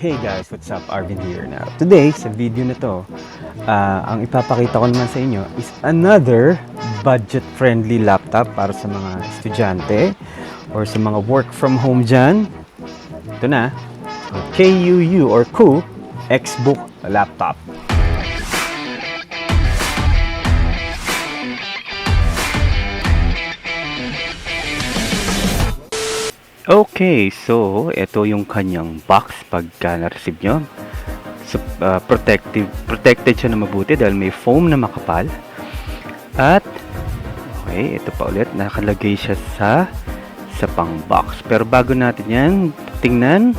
Hey guys, what's up? Arvin here now. Today, sa video na to, ang ipapakita ko naman sa inyo is another budget-friendly laptop para sa mga estudyante or sa mga work from home dyan. Ito na, KUU or Kuu Xbook laptop. Okay, so ito yung kanyang box pagka na-receive nyo. So, protected siya na mabuti dahil may foam na makapal. At, okay, ito pa ulit, nakalagay siya sa pang box. Pero bago natin yan, tingnan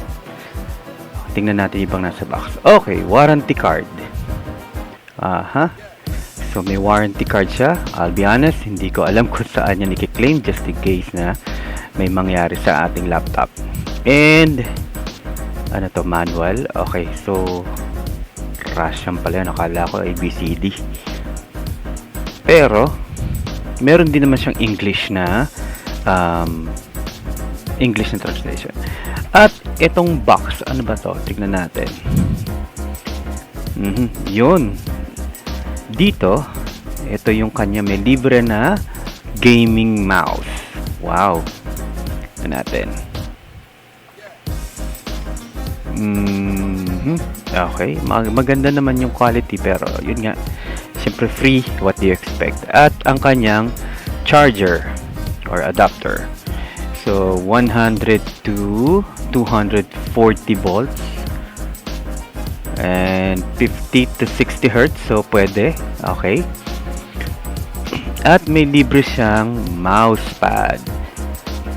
natin ibang nasa box. Okay, warranty card. So, may warranty card siya. I'll be honest, hindi ko alam kung saan yan i-claim just in case na may mangyari sa ating laptop. And ano to, manual. Okay, so Russian pala yun. Akala ko ABCD. Pero meron din naman siyang English na translation. At itong box, ano ba to? Tignan natin. Yun. Dito, ito yung kanya, may libre na gaming mouse. Wow. Natin. Okay, maganda naman yung quality, pero yun nga, syempre free, what do you expect? At ang kanyang charger or adapter, so 100 to 240 volts and 50 to 60 hertz, so pwede. Okay, at may libre siyang mousepad.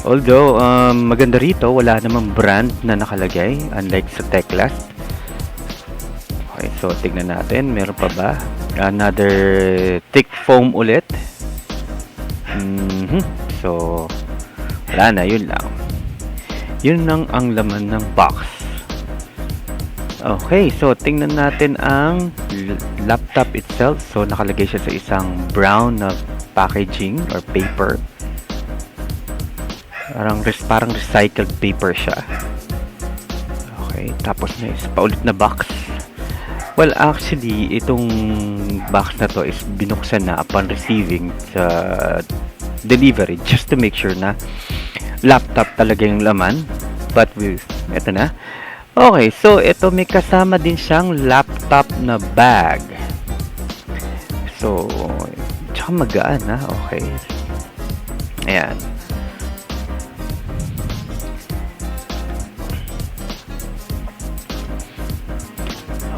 Although, maganda rito, wala namang brand na nakalagay, unlike sa Teclas. Okay, so tignan natin, meron pa ba? Another thick foam ulit. So, wala na, yun lang. Yun lang ang laman ng box. Okay, so tingnan natin ang laptop itself. So, nakalagay siya sa isang brown na packaging or paper. Parang recycled paper siya. Okay, tapos may paulit na box. Well, actually, itong box na to is binuksan na upon receiving sa delivery just to make sure na laptop talaga yung laman. But ito na. Okay, so ito may kasama din siyang laptop na bag. So, tsaka magaan na. Okay. Ayan.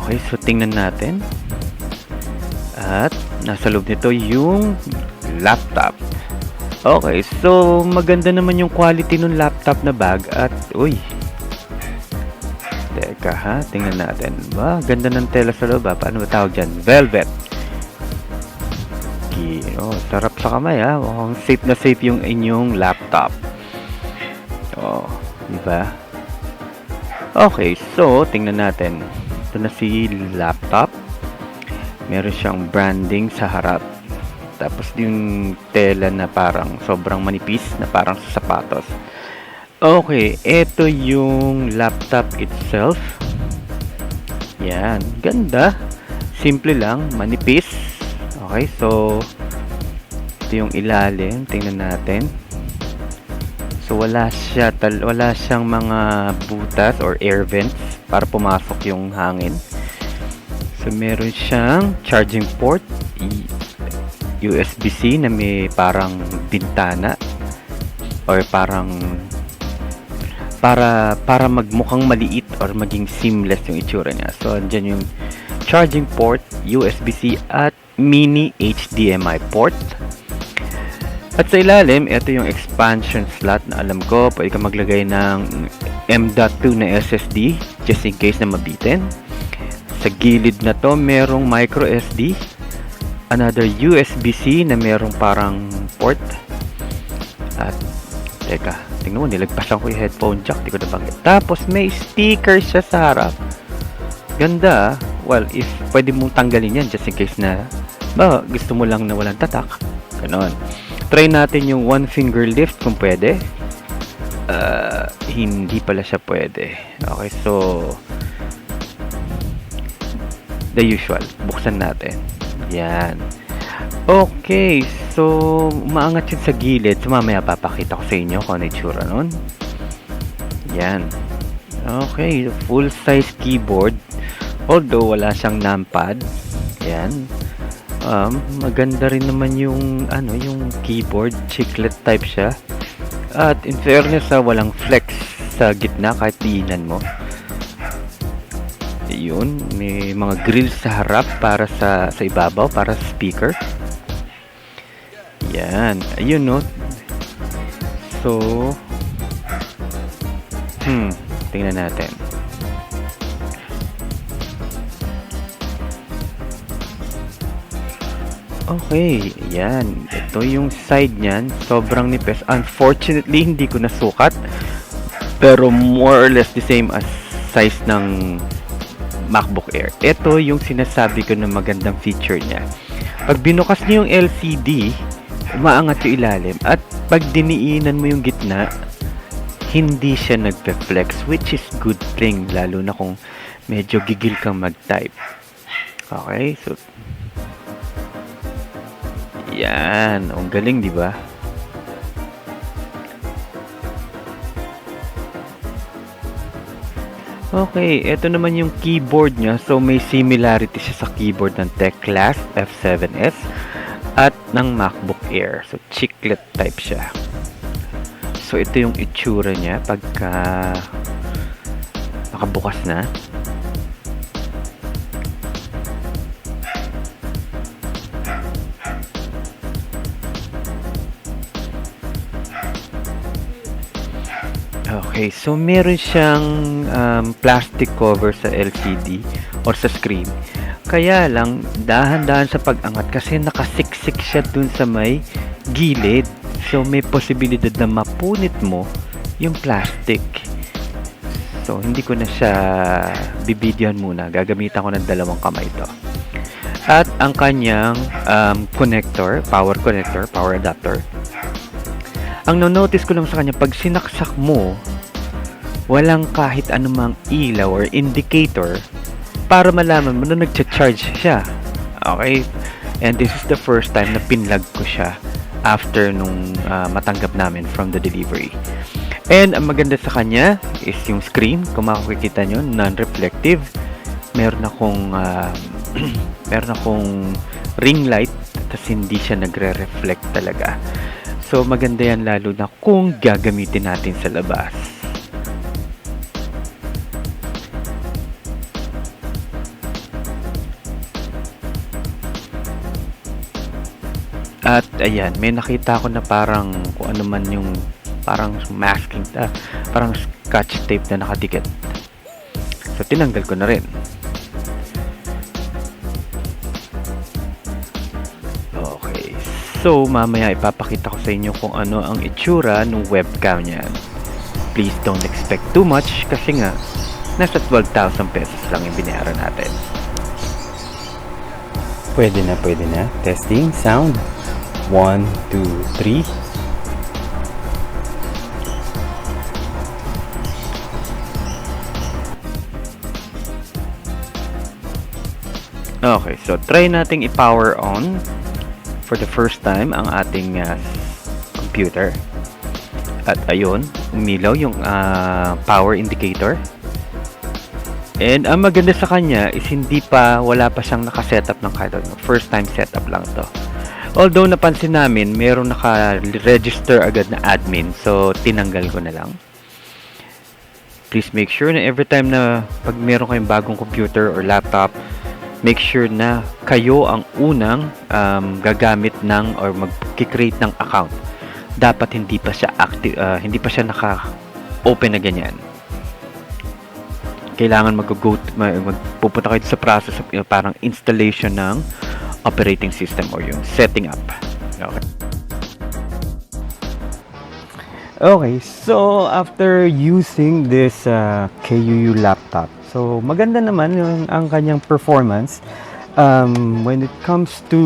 Okay, so tingnan natin. At nasa loob nito yung laptop. Okay, so maganda naman yung quality ng laptop na bag. At teka ha, tingnan natin. Ganda ng tela sa loob ha. Paano ba tawag dyan? Velvet. Okay, sarap sa kamay ha. Mukhang safe na safe yung inyong laptop. Diba? Okay, so tingnan natin. Ito na si laptop. Meron siyang branding sa harap. Tapos yung tela na parang sobrang manipis na parang sa sapatos. Okay, ito yung laptop itself. Yan, ganda. Simple lang, manipis. Okay, so ito yung ilalim. Tingnan natin. So wala siyang mga butas or air vents para pumasok yung hangin. So meron siyang charging port, USB-C na may parang bintana or parang para magmukhang maliit or maging seamless yung itsura niya. So andyan yung charging port, USB-C at mini HDMI port. At sa ilalim, ito yung expansion slot na alam ko, pwede ka maglagay ng M.2 na SSD just in case na mabitin. Sa gilid na to, merong micro SD, another USB-C na merong parang port. At, teka, tingnan mo, nilagpasan ko yung headphone jack, di ko nabanggit. Tapos may sticker siya sa harap. Ganda, well, if pwede mong tanggalin yan just in case na, gusto mo lang na walang tatak. Ganon. Try natin yung one finger lift kung pwede. Hindi pala siya pwede. Okay, so the usual. Buksan natin. Yan. Okay, so umaangat yun sa gilid. So mamaya papakita ko sa inyo kung ano itsura nun. Yan. Okay, full size keyboard. Although wala siyang numpad. Yan. Maganda rin naman yung yung keyboard, chiclet type siya. At in fairness, walang flex sa gitna kahit diinan mo. Yun, may mga grills sa harap para sa ibabaw para sa speaker. Yan, ayun no. So tingnan natin. Okay, yan. Ito yung side niyan. Sobrang nipis. Unfortunately, hindi ko nasukat. Pero more or less the same as size ng MacBook Air. Ito yung sinasabi ko na magandang feature niya. Pag binukas niyo yung LCD, umaangat yung ilalim. At pag diniinan mo yung gitna, hindi siya nagpe-flex, which is good thing. Lalo na kung medyo gigil kang mag-type. Okay, so yan, ang galing, di ba? Okay, ito naman yung keyboard niya. So may similarity siya sa keyboard ng Teclas F7s at ng MacBook Air. So chiclet type siya. So ito yung itsura niya pagka nakabukas na. Okay, so meron siyang plastic cover sa LCD or sa screen. Kaya lang, dahan-dahan sa pag-angat kasi nakasiksik siya dun sa may gilid. So may posibilidad na mapunit mo yung plastic. So hindi ko na siya bibidyohan muna. Gagamitan ko ng dalawang kamay ito. At ang kanyang connector, power adapter. Ang no-notice ko lang sa kanya, pag sinaksak mo, walang kahit anumang ilaw or indicator para malaman mo na nagcha-charge siya. Okay? And this is the first time na pinlug ko siya after nung matanggap namin from the delivery. And ang maganda sa kanya is yung screen. Kung makikita nyo, non-reflective. Meron akong ring light tapos hindi siya nagre-reflect talaga. So maganda yan lalo na kung gagamitin natin sa labas. At ayan, may nakita ko na parang kung ano man yung parang masking, parang scotch tape na nakadikit. So tinanggal ko na rin. Okay. So mamaya ipapakita ko sa inyo kung ano ang itsura ng webcam niyan. Please don't expect too much kasi nga nasa 12,000 pesos lang yung binayaran natin. Pwede na. Testing sound. 1, 2, 3. Okay, so try nating i-power on for the first time ang ating computer. At ayun, umilaw yung power indicator. And ang maganda sa kanya is wala pa siyang naka-setup ng kahit ano. First time setup lang to. Although napansin namin, meron naka-register agad na admin. So, tinanggal ko na lang. Please make sure na every time na pag meron kayong bagong computer or laptop, make sure na kayo ang unang gagamit ng or mag-create ng account. Dapat hindi pa siya active, hindi pa siya naka-open na ganyan. Kailangan magpupunta kayo sa process of parang installation ng operating system or yung setting up. Okay, so after using this KUU laptop, so maganda naman ang kanyang performance when it comes to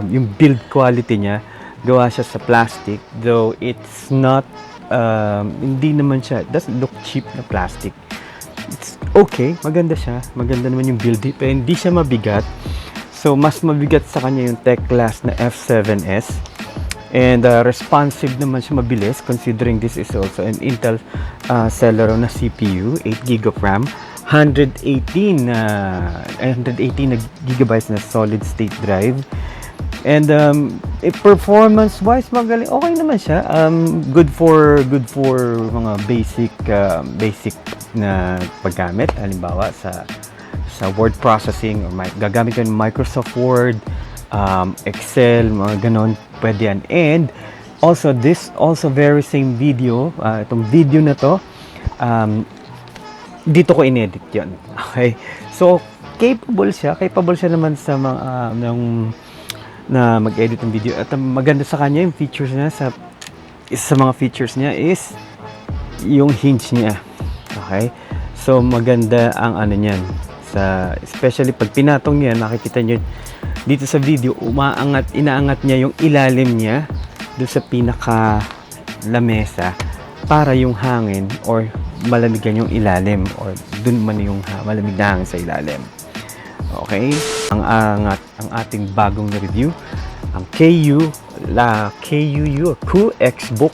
yung build quality niya. Gawa siya sa plastic, though it's not hindi naman siya, doesn't look cheap na plastic. it's okay, maganda siya. Maganda naman yung build, pero hindi siya mabigat. So mas mabigat sa kanya yung tech class na F7S. And responsive naman siya, mabilis, considering this is also an Intel Celeron na CPU, 8GB of RAM, 118 na gigabytes na solid state drive. And performance wise, magaling, okay naman siya. Good for mga basic na paggamit, halimbawa sa word processing, or gagamit ka ng Microsoft Word, Excel, mga ganon, pwede yan. And also this very same video, itong video na to, dito ko inedit yon. Okay, so capable siya naman sa mga na mag-edit ng video. At maganda sa kanya yung features niya, sa mga features niya is yung hinge niya. Okay, so maganda ang ano niyan, especially pag pinatong niya, makikita niyo dito sa video, inaangat niya yung ilalim niya doon sa pinaka lamesa para yung hangin or malamigan yung ilalim, or doon man yung malamig na hangin sa ilalim. Okay, ang ating bagong review, ang Kuu Xbook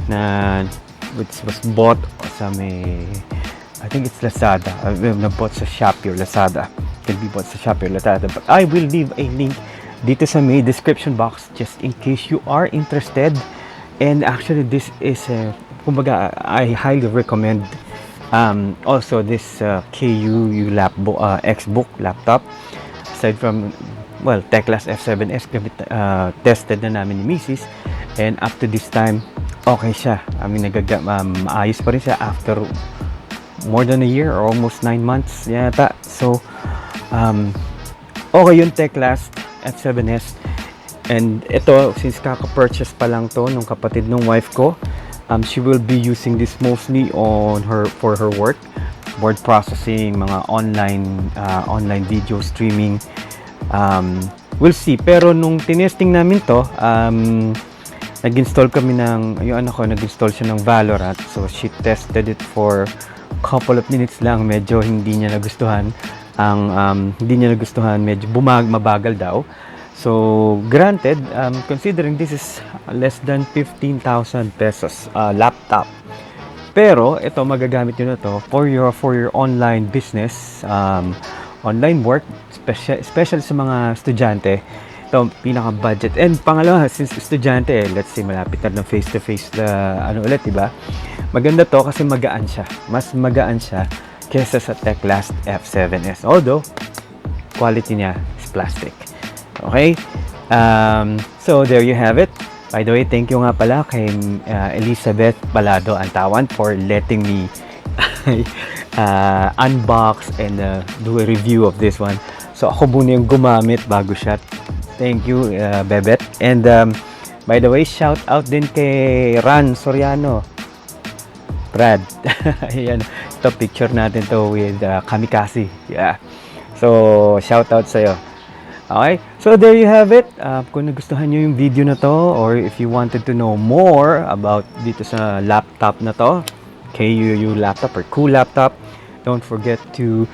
na which was bought sa I think it's Lazada. Na-bought sa Shopee or Lazada. Can be bought sa Shopee or Lazada. But I will leave a link dito sa may description box just in case you are interested. And actually, this is kumbaga, I highly recommend also this Kuu Xbook laptop. Aside from, well, Teclas F7S, tested na namin ni Mrs. And up to this time, okay siya. I mean, maayos pa rin siya after more than a year or almost 9 months yata. So, okay yung Teclas F7S. And ito, since kaka-purchase pa lang to nung kapatid ng wife ko, she will be using this mostly for her work, word processing, mga online video streaming. We'll see. Pero nung tinesting namin to, nag-install kami nag-install siya ng Valorant. So she tested it for couple of minutes lang. Medyo hindi niya nagustuhan. Medyo mabagal daw. So, granted, considering this is less than 15,000 pesos laptop. Pero, ito, magagamit nyo na to for your online business, online work, especially sa mga estudyante. Ito, pinaka-budget. And pangalawa, since estudyante, let's say, malapit na ng face-to-face na, diba? Maganda to kasi magaan siya. Mas magaan siya kesa sa Teclas F7S. Although, quality niya is plastic. Okay? So, there you have it. By the way, thank you nga pala kay Elizabeth Balado Antawan for letting me unbox and do a review of this one. So, ako muna yung gumamit bago siya. Thank you, Bebet. And, by the way, shout out din kay Ran Soriano. Brad. Ayan. Ito, picture natin to with Kamikaze. Yeah. So, shout out sa'yo. Okay, so there you have it. Kung nagustuhan nyo yung video na to, or if you wanted to know more about dito sa laptop na to, Kuu laptop or Kuu laptop, don't forget to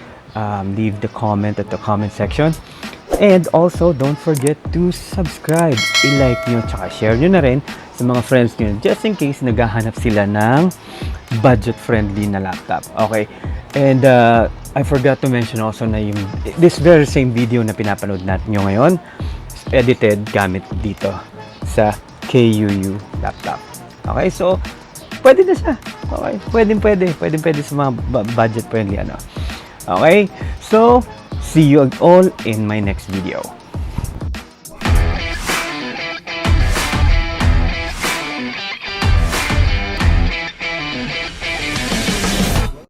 leave the comment at the comment section. And also, don't forget to subscribe, i-like nyo, tsaka share nyo na rin sa mga friends nyo, just in case naghahanap sila ng budget-friendly na laptop. Okay, and I forgot to mention also na this very same video na pinapanood natin nyo ngayon is edited gamit dito sa Kuu laptop. Okay, so pwede na siya. Okay, pwede sa mga budget friendly Okay, so see you all in my next video.